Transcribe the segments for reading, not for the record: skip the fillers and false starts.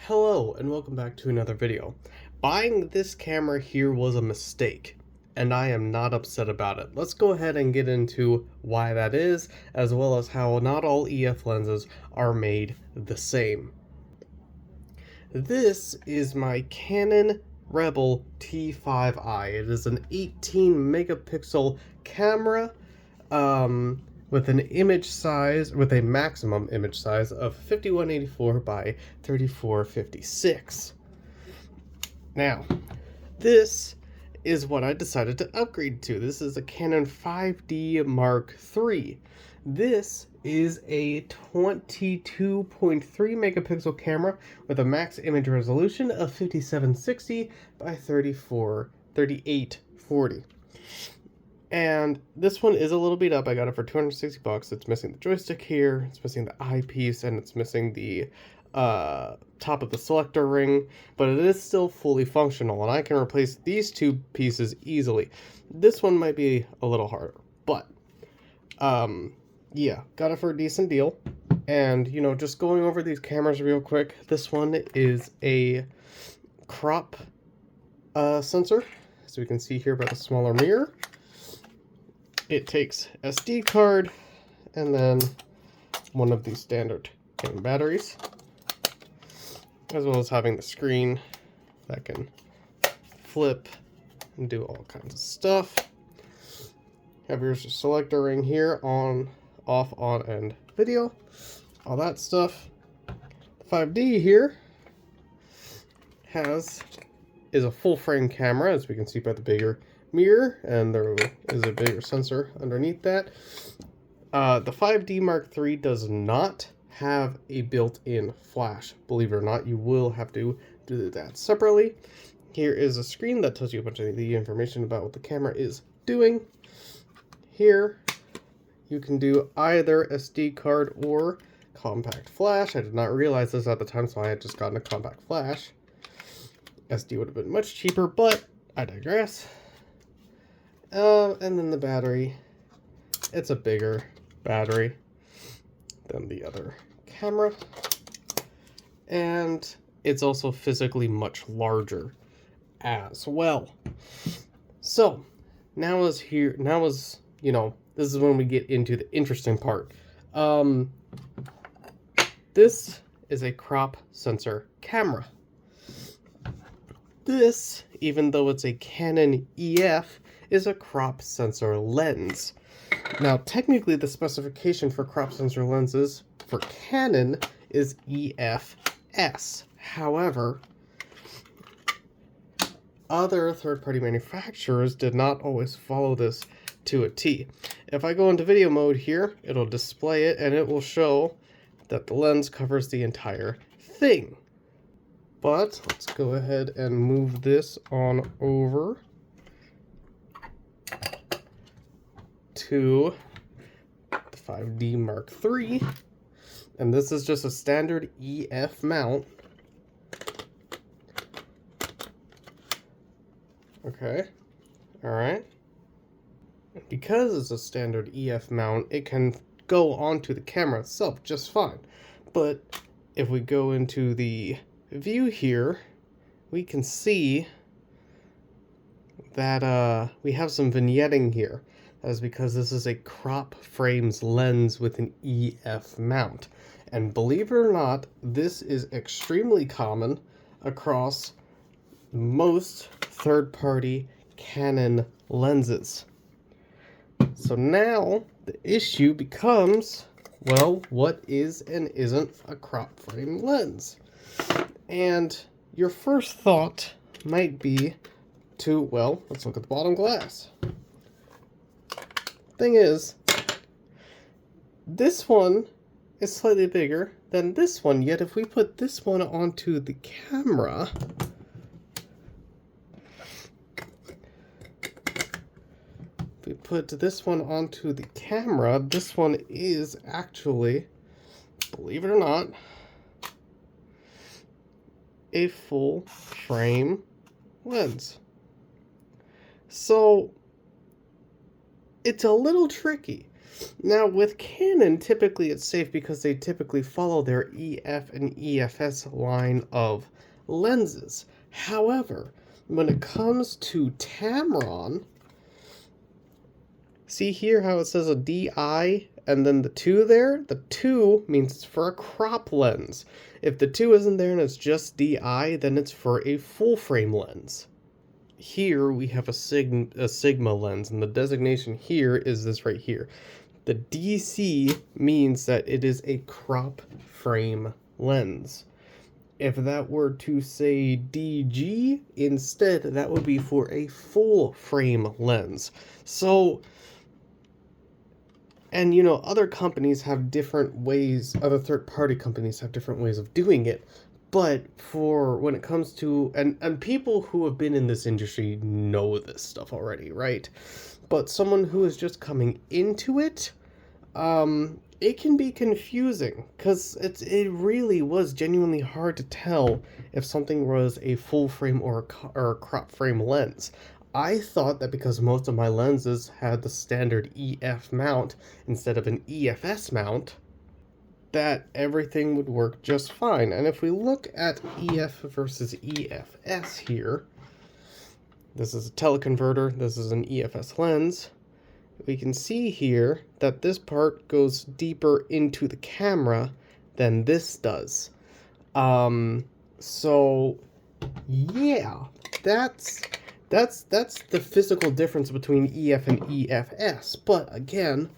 Hello and welcome back to another video. Buying this camera here was a mistake, and I am not upset about it. Let's go ahead and get into why that is, as well as how not all EF lenses are made the same. This is my Canon Rebel T5i. It is an 18 megapixel camera with a maximum image size of 5184 by 3456. Now, this is what I decided to upgrade to. This is a Canon 5D Mark III. This is a 22.3 megapixel camera with a max image resolution of 5760 by 3840. And this one is a little beat up. I got it for 260 bucks. It's missing the joystick here, it's missing the eyepiece, and it's missing the top of the selector ring, but it is still fully functional, and I can replace these two pieces easily. This one might be a little harder, but yeah, got it for a decent deal. And just going over these cameras real quick, this one is a crop sensor, as we can see here by the smaller mirror. It takes SD card and then one of these standard Canon batteries, as well as having the screen that can flip and do all kinds of stuff. Have your selector ring here, on, off, on, and video, all that stuff. The 5D here is a full frame camera, as we can see by the bigger mirror, and there is a bigger sensor underneath that. The 5D Mark III does not have a built-in flash. Believe it or not, you will have to do that separately. Here is a screen that tells you a bunch of the information about what the camera is doing. Here you can do either SD card or compact flash. I did not realize this at the time, so I had just gotten a compact flash. SD would have been much cheaper, but I digress. And then the battery, it's a bigger battery than the other camera, and it's also physically much larger as well. So this is when we get into the interesting part. This is a crop sensor camera. This, even though it's a Canon EF, is a crop sensor lens. Now, technically, the specification for crop sensor lenses for Canon is EFS. However, other third-party manufacturers did not always follow this to a T. If I go into video mode here, it'll display it, and it will show that the lens covers the entire thing. But let's go ahead and move this on over to the 5D Mark III, and this is just a standard EF mount. Okay, alright. Because it's a standard EF mount, it can go onto the camera itself just fine. But if we go into the view here, we can see that we have some vignetting here. That is because this is a crop frames lens with an EF mount. And believe it or not, this is extremely common across most third-party Canon lenses. So now the issue becomes, well, what is and isn't a crop frame lens? And your first thought might be to, well, let's look at the bottom glass. Thing is, this one is slightly bigger than this one, yet if we put this one onto the camera, this one is actually, believe it or not, a full frame lens. So it's a little tricky. Now, with Canon, typically it's safe because they typically follow their EF and EFS line of lenses. However, when it comes to Tamron, see here how it says a DI and then the 2 there? The 2 means it's for a crop lens. If the 2 isn't there and it's just DI, then it's for a full frame lens. Here we have a Sigma lens, and the designation here is this right here. The DC means that it is a crop frame lens. If that were to say DG instead, that would be for a full frame lens. So, and you know, other companies have different ways, other third-party companies have different ways of doing it. But for when it comes to, and people who have been in this industry know this stuff already, right? But someone who is just coming into it, it can be confusing because it really was genuinely hard to tell if something was a full frame or a crop frame lens. I thought that because most of my lenses had the standard EF mount instead of an EFS mount, that everything would work just fine. And if we look at EF versus EFS here, this is a teleconverter, this is an EFS lens, we can see here that this part goes deeper into the camera than this does. So yeah, that's the physical difference between EF and EFS. But again,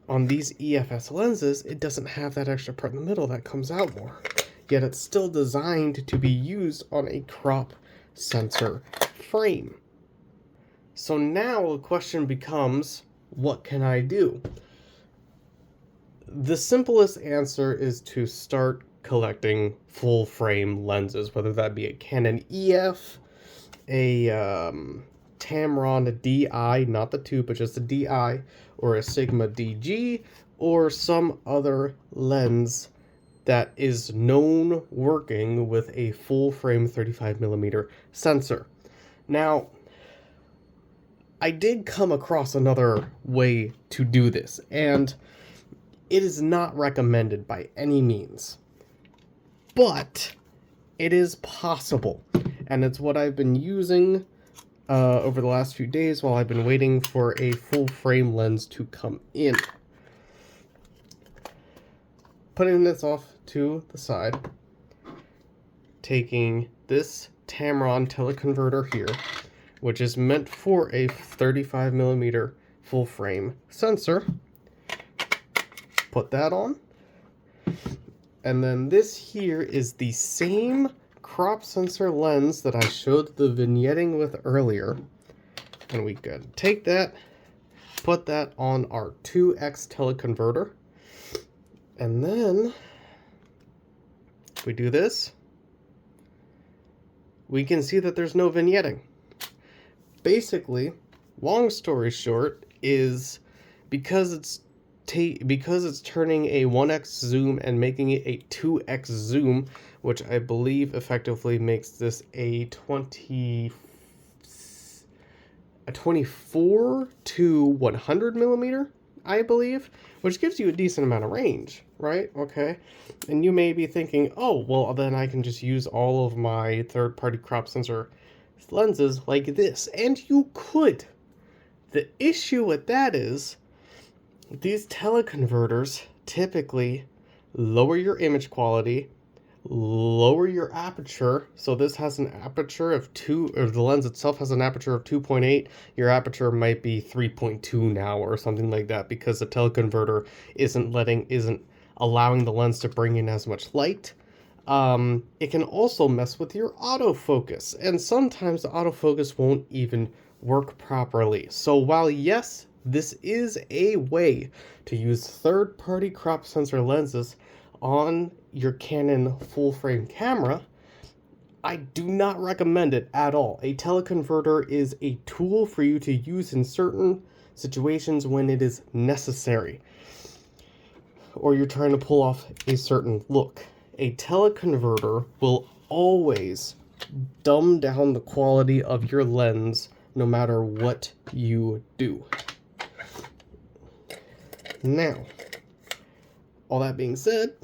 on these EFS lenses, it doesn't have that extra part in the middle that comes out more. Yet it's still designed to be used on a crop sensor frame. So now the question becomes, what can I do? The simplest answer is to start collecting full frame lenses, whether that be a Canon EF, a Tamron DI, not the 2, but just a DI, or a Sigma DG, or some other lens that is known working with a full frame 35mm sensor. Now, I did come across another way to do this, and it is not recommended by any means, but it is possible, and it's what I've been using over the last few days while I've been waiting for a full frame lens to come in. Putting this off to the side, taking this Tamron teleconverter here, which is meant for a 35mm full frame sensor, put that on, and then this here is the same crop sensor lens that I showed the vignetting with earlier, and we could take that, put that on our 2x teleconverter, and then if we do this, we can see that there's no vignetting. Basically, long story short, is because it's turning a 1x zoom and making it a 2x zoom, which I believe effectively makes this a 24 to 100 millimeter, I believe, which gives you a decent amount of range, right? Okay, and you may be thinking, oh, well, then I can just use all of my third-party crop sensor lenses like this, and you could. The issue with that is these teleconverters typically lower your image quality, lower your aperture. So this has an aperture of 2, or the lens itself has an aperture of 2.8. Your aperture might be 3.2 now or something like that, because the teleconverter isn't allowing the lens to bring in as much light. It can also mess with your autofocus, and sometimes the autofocus won't even work properly. So while yes, this is a way to use third-party crop sensor lenses on your Canon full-frame camera, I do not recommend it at all. A teleconverter is a tool for you to use in certain situations when it is necessary, or you're trying to pull off a certain look. A teleconverter will always dumb down the quality of your lens no matter what you do. Now, all that being said,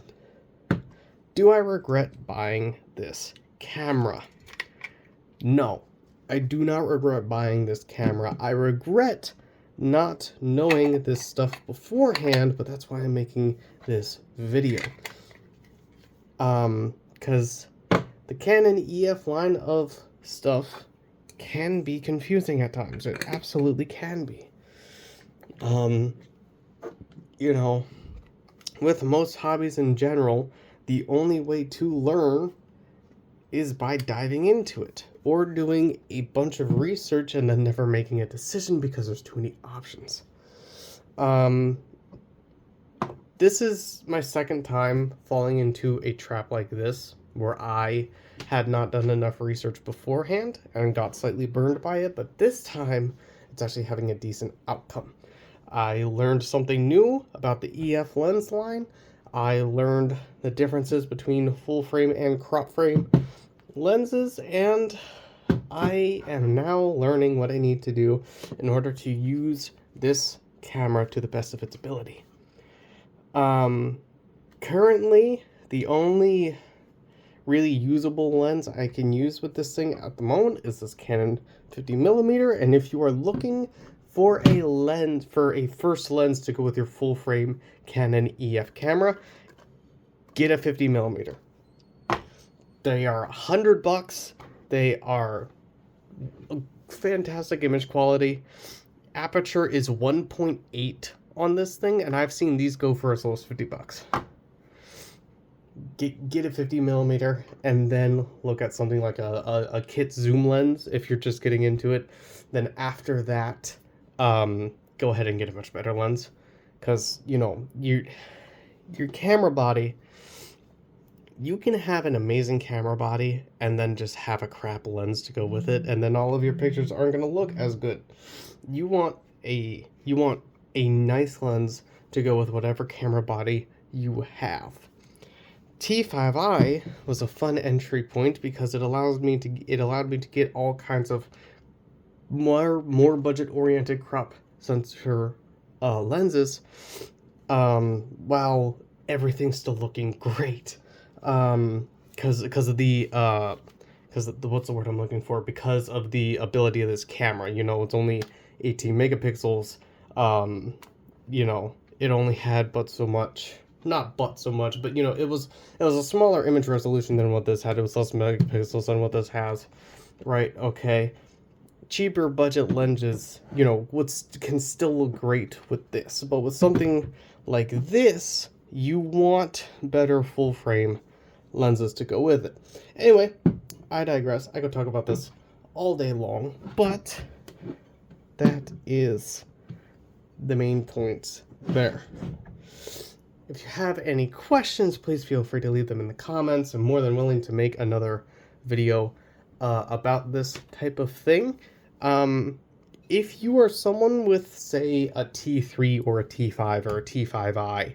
do I regret buying this camera? No, I do not regret buying this camera. I regret not knowing this stuff beforehand, but that's why I'm making this video. Because the Canon EF line of stuff can be confusing at times. It absolutely can be. You know, with most hobbies in general, the only way to learn is by diving into it or doing a bunch of research and then never making a decision because there's too many options. This is my second time falling into a trap like this, where I had not done enough research beforehand and got slightly burned by it, but this time it's actually having a decent outcome. I learned something new about the EF lens line. I learned the differences between full frame and crop frame lenses, and I am now learning what I need to do in order to use this camera to the best of its ability. Currently, the only really usable lens I can use with this thing at the moment is this Canon 50mm, and if you are looking for a lens, for a first lens to go with your full frame Canon EF camera, get a 50mm. They are $100. They are fantastic image quality. Aperture is 1.8 on this thing, and I've seen these go for as low as $50. Get a 50mm, and then look at something like a kit zoom lens if you're just getting into it. Then after that, go ahead and get a much better lens, because you know your camera body. You can have an amazing camera body and then just have a crap lens to go with it, and then all of your pictures aren't going to look as good. You want a nice lens to go with whatever camera body you have. T5i was a fun entry point because it allowed me to get all kinds of more budget oriented crop sensor lenses, while everything's still looking great. Because of the what's the word I'm looking for? Because of the ability of this camera. You know, it's only 18 megapixels. You know, it only had but so much. Not but so much, but you know, it was a smaller image resolution than what this had. It was less megapixels than what this has. Right? Okay. Cheaper budget lenses, you know, can still look great with this, but with something like this, you want better full frame lenses to go with it. Anyway, I digress. I could talk about this all day long, but that is the main points there. If you have any questions, please feel free to leave them in the comments. I'm more than willing to make another video about this type of thing. If you are someone with, say, a T3 or a T5 or a T5i,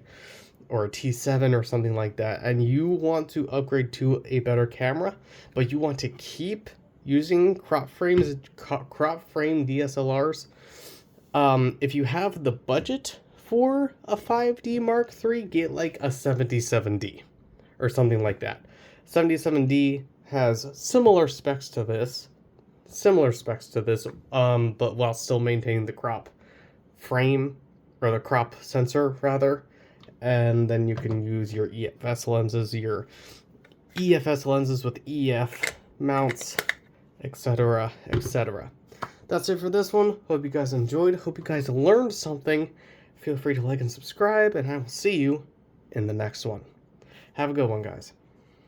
or a T7 or something like that, and you want to upgrade to a better camera, but you want to keep using crop frame DSLRs, if you have the budget for a 5D Mark III, get like a 77D or something like that. 77D has similar specs to this, but while still maintaining the crop frame, or the crop sensor rather. And then you can use your EFS lenses, with EF mounts, etc., etc. That's it for this one. Hope you guys enjoyed. Hope you guys learned something. Feel free to like and subscribe, and I will see you in the next one. Have a good one, guys.